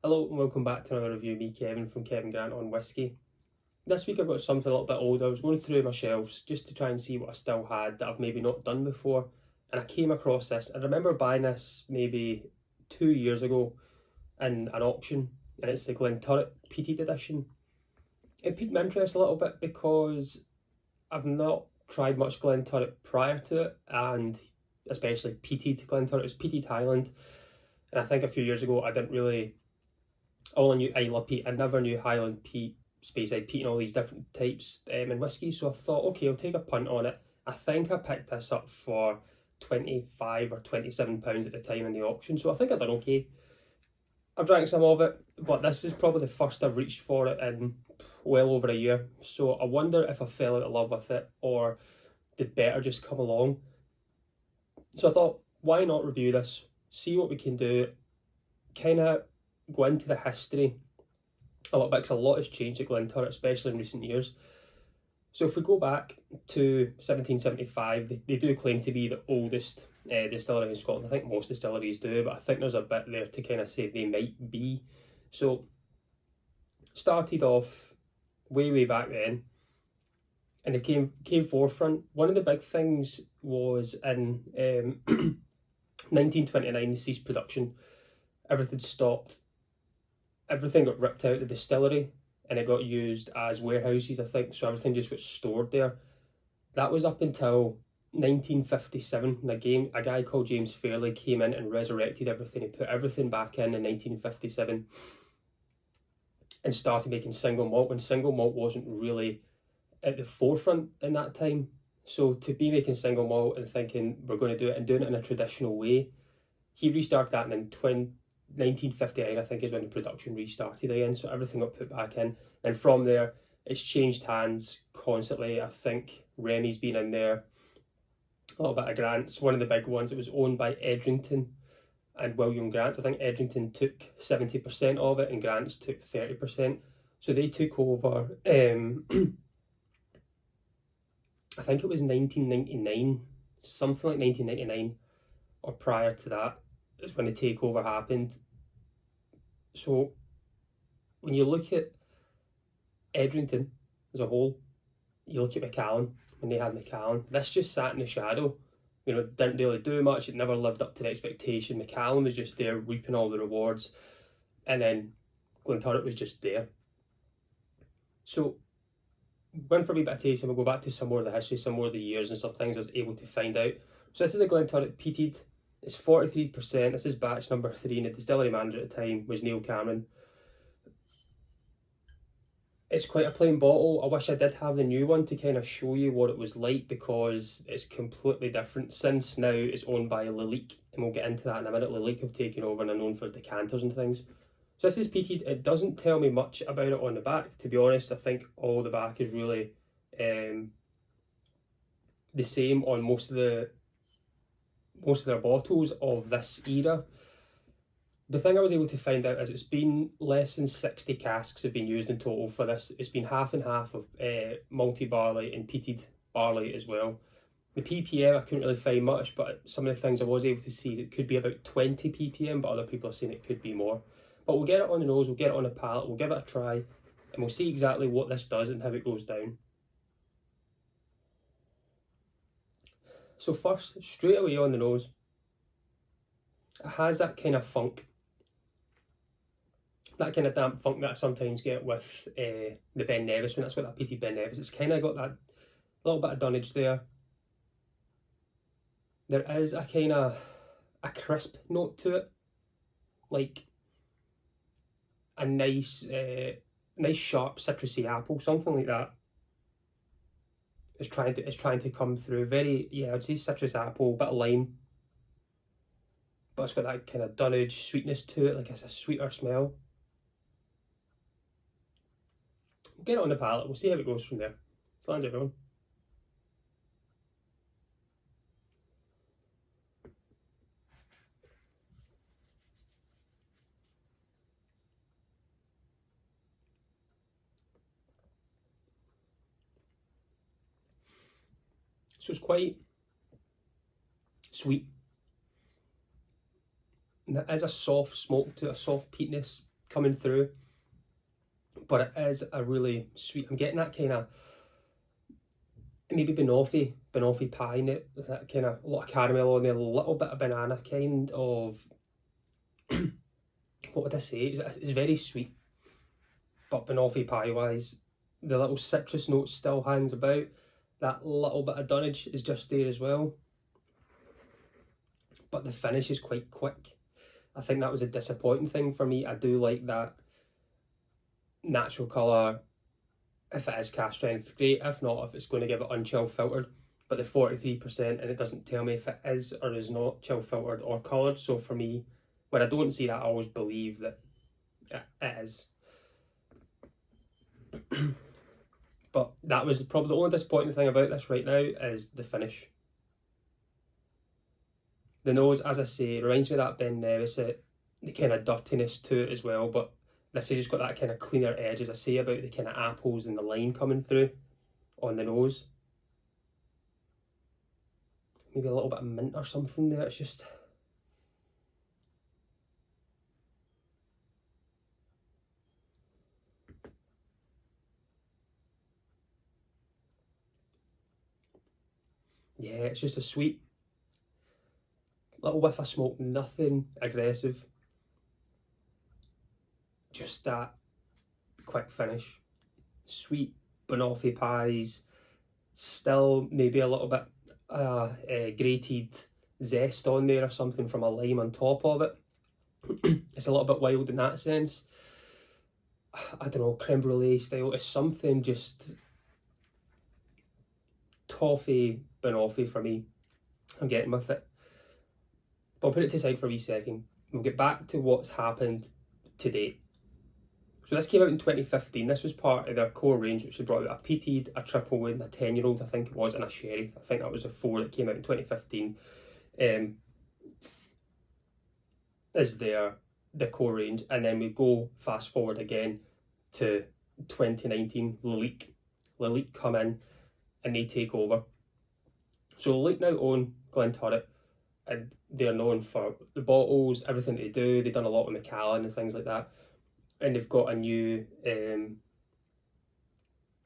Hello and welcome back to another review of me, Kevin, from Kevin Grant on Whiskey. This week I've got something a little bit older. I was going through my shelves just to try and see what I still had that I've maybe not done before. And I came across this. I remember buying this maybe 2 years ago in an auction, and it's the Glenturret Peated edition. It piqued my interest a little bit because I've not tried much Glenturret prior to it, and especially Peated Glenturret. It was Peated Highland. And I think a few years ago I didn't really all I knew Isla peat. I never knew Highland peat, Speyside peat, and all these different types in whiskey. So I thought, okay, I'll take a punt on it. I think I picked this up for £25 or £27 at the time in the auction. So I think I've done okay. I've drank some of it, but this is probably the first I've reached for it in well over a year. So I wonder if I fell out of love with it or did better just come along. So I thought, why not review this, see what we can do, kind of go into the history a little bit, because a lot has changed at Glenturret, especially in recent years. So if we go back to 1775, they do claim to be the oldest distillery in Scotland. I think most distilleries do, but I think there's a bit there to kind of say they might be. So started off way back then, and it came forefront. One of the big things was in 1929, ceased production. Everything stopped. Everything got ripped out of the distillery and it got used as warehouses, I think. So everything just got stored there. That was up until 1957. And a guy called James Fairley came in and resurrected everything. He put everything back in 1957 and started making single malt, when single malt wasn't really at the forefront in that time. So to be making single malt and thinking we're going to do it and doing it in a traditional way, he restarted that in 1959, I think, is when the production restarted again. So everything got put back in. And from there, it's changed hands constantly. I think Remy's been in there, a little bit of Grant's. One of the big ones, it was owned by Edrington and William Grant. I think Edrington took 70% of it and Grant's took 30%. So they took over, I think it was 1999, something like 1999, or prior to that is when the takeover happened. So when you look at Edrington as a whole, you look at Macallan, when they had Macallan, this just sat in the shadow. You know, didn't really do much. It never lived up to the expectation. Macallan was just there reaping all the rewards, and then Glenturret was just there. So went for a wee bit of tasting. We'll go back to some more of the history, some more of the years and some things I was able to find out. So this is the Glenturret Peated. It's 43%. This is batch number 3, and the distillery manager at the time was Neil Cameron. It's quite a plain bottle. I wish I did have the new one to kind of show you what it was like, because it's completely different. Since now it's owned by Lalique, and we'll get into that in a minute. Lalique have taken over and are known for decanters and things. So this is Peated. It doesn't tell me much about it on the back, to be honest. I think all the back is really the same on most of their bottles of this era. The thing I was able to find out is it's been less than 60 casks have been used in total for this. It's been half and half of malty barley and peated barley as well. The ppm, I couldn't really find much, but some of the things I was able to see, it could be about 20 ppm, but other people are saying it could be more. But we'll get it on the nose, we'll get it on a palate, we'll give it a try, and we'll see exactly what this does and how it goes down. So first, straight away on the nose, it has that kind of funk, that kind of damp funk that I sometimes get with the Ben Nevis, when that's got that peated Ben Nevis. It's kind of got that little bit of dunnage there. There is a kind of a crisp note to it, like a nice sharp citrusy apple, something like that. It's trying to come through. Very, yeah, I'd say citrus apple, bit of lime, but it's got that kind of dunnage sweetness to it, like it's a sweeter smell. We'll get it on the palate, we'll see how it goes from there. Thanks, everyone. So it's quite sweet. And there is a soft smoke to it, a soft peatness. coming through. But it is a really sweet, I'm getting that kind of maybe banoffee pie in it. There's that kind of a lot of caramel on there, a little bit of banana, kind of what would I say? It's very sweet, but banoffee pie wise, the little citrus note still hangs about. That little bit of dunnage is just there as well, but the finish is quite quick. I think that was a disappointing thing for me. I do like that natural colour. If it is cast strength, great. If not, if it's going to give it unchill filtered, but the 43%, and it doesn't tell me if it is or is not chill filtered or coloured. So for me, when I don't see that, I always believe that it is. But that was probably the only disappointing thing about this right now is the finish. The nose, as I say, reminds me of that Ben Nevis, the kind of dirtiness to it as well, but this has just got that kind of cleaner edge, as I say about the kind of apples and the lime coming through on the nose. Maybe a little bit of mint or something there. It's just... yeah, it's just a sweet little whiff of smoke, nothing aggressive. Just that quick finish. Sweet banoffee pies, still maybe a little bit grated zest on there or something from a lime on top of it. It's a little bit wild in that sense. I don't know, creme brulee style. It's something just toffee banoffee for me. I'm getting with it. But I'll put it to the side for a wee second. We'll get back to what's happened to date. So this came out in 2015. This was part of their core range, which they brought out a peated, a triple wood, a 10-year-old, I think it was, and a sherry. I think that was the 4 that came out in 2015. Is the core range. And then we go fast forward again to 2019. Lalique come in and they take over. So Lalique now own Glenturret, and they're known for the bottles, everything they do. They've done a lot with Macallan and things like that. And they've got a new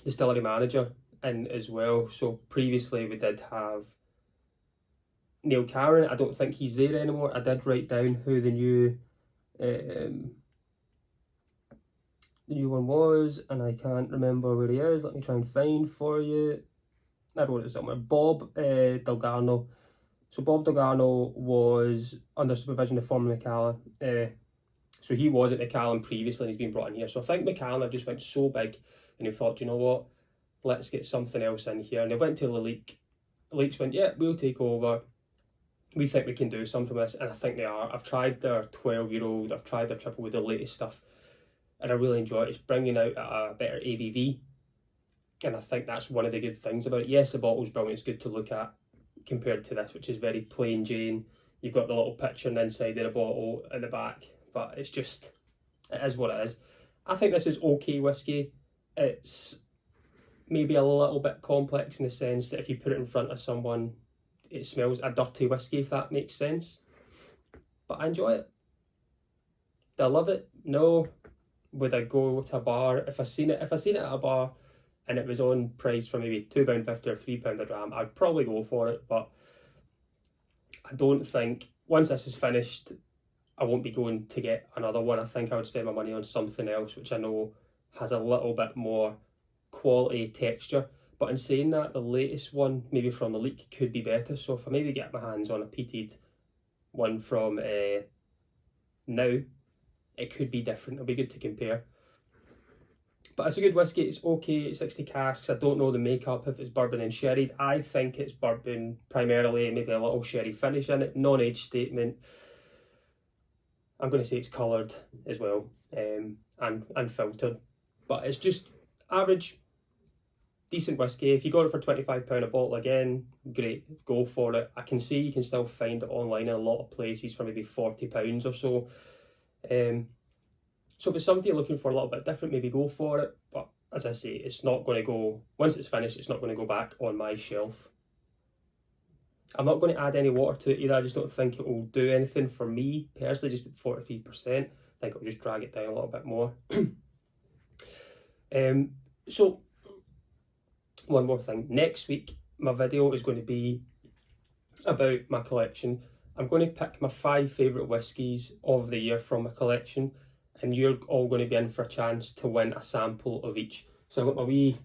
distillery manager in as well. So previously we did have Neil Cameron. I don't think he's there anymore. I did write down who the new one was, and I can't remember where he is. Let me try and find for you. I wrote it somewhere. Bob Delgarno. So Bob Delgarno was under supervision of former Macallan. So he was at Macallan previously and he's been brought in here. So I think Macallan have just went so big and he thought, you know what, let's get something else in here. And they went to Lalique. Lalique's went, yeah, we'll take over. We think we can do something with this. And I think they are. I've tried their 12-year-old, I've tried their triple with the latest stuff, and I really enjoy it. It's bringing out a better ABV. And I think that's one of the good things about it. Yes, the bottle's brilliant, it's good to look at compared to this, which is very plain Jane. You've got the little picture on the inside of the bottle at the back, but it's just, it is what it is. I think this is okay whiskey. It's maybe a little bit complex in the sense that if you put it in front of someone, it smells a dirty whiskey, if that makes sense. But I enjoy it. Do I love it? No. Would I go to a bar? If I seen it at a bar and it was on price for maybe £2.50 or £3 a dram, I'd probably go for it. But I don't think, once this is finished, I won't be going to get another one. I think I would spend my money on something else, which I know has a little bit more quality texture. But in saying that, the latest one, maybe from the Lalique, could be better. So if I maybe get my hands on a peated one from now, it could be different. It'll be good to compare. But it's a good whiskey. It's okay. It's 60 casks. I don't know the makeup, if it's bourbon and sherry. I think it's bourbon primarily, maybe a little sherry finish in it. Non-age statement. I'm going to say it's coloured as well, and filtered. But it's just average, decent whiskey. If you got it for £25 a bottle again, great, go for it. I can see you can still find it online in a lot of places for maybe £40 or so. So if it's something you're looking for a little bit different, maybe go for it. But as I say, it's not going to go, once it's finished, it's not going to go back on my shelf. I'm not going to add any water to it either. I just don't think it will do anything for me personally, just at 43%. think it'll just drag it down a little bit more. So one more thing, next week my video is going to be about my collection. I'm going to pick my 5 favourite whiskies of the year from my collection, and you're all going to be in for a chance to win a sample of each. So I've got my wee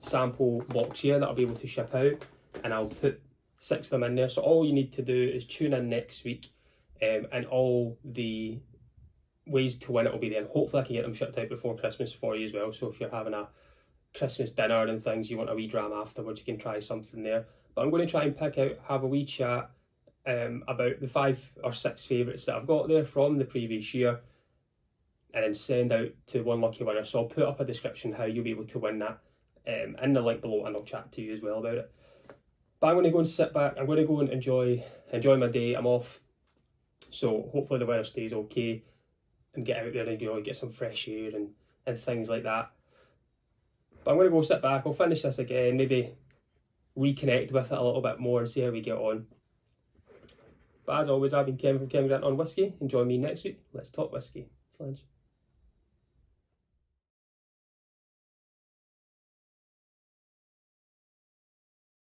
sample box here that I'll be able to ship out, and I'll put 6 of them in there. So all you need to do is tune in next week, and all the ways to win it will be there. Hopefully I can get them shipped out before Christmas for you as well. So if you're having a Christmas dinner and things, you want a wee dram afterwards, you can try something there. But I'm going to try and have a wee chat about the 5 or 6 favourites that I've got there from the previous year, and then send out to one lucky winner. So I'll put up a description how you'll be able to win that in the link below, and I'll chat to you as well about it. But I'm going to go and sit back. I'm going to go and enjoy my day. I'm off, so hopefully the weather stays okay, and get out there and get some fresh air and things like that. But I'm going to go sit back. I'll finish this again, maybe reconnect with it a little bit more and see how we get on. But as always, I've been Kevin from Kevin Grant on Whiskey. Enjoy me next week. Let's talk whiskey. Slange.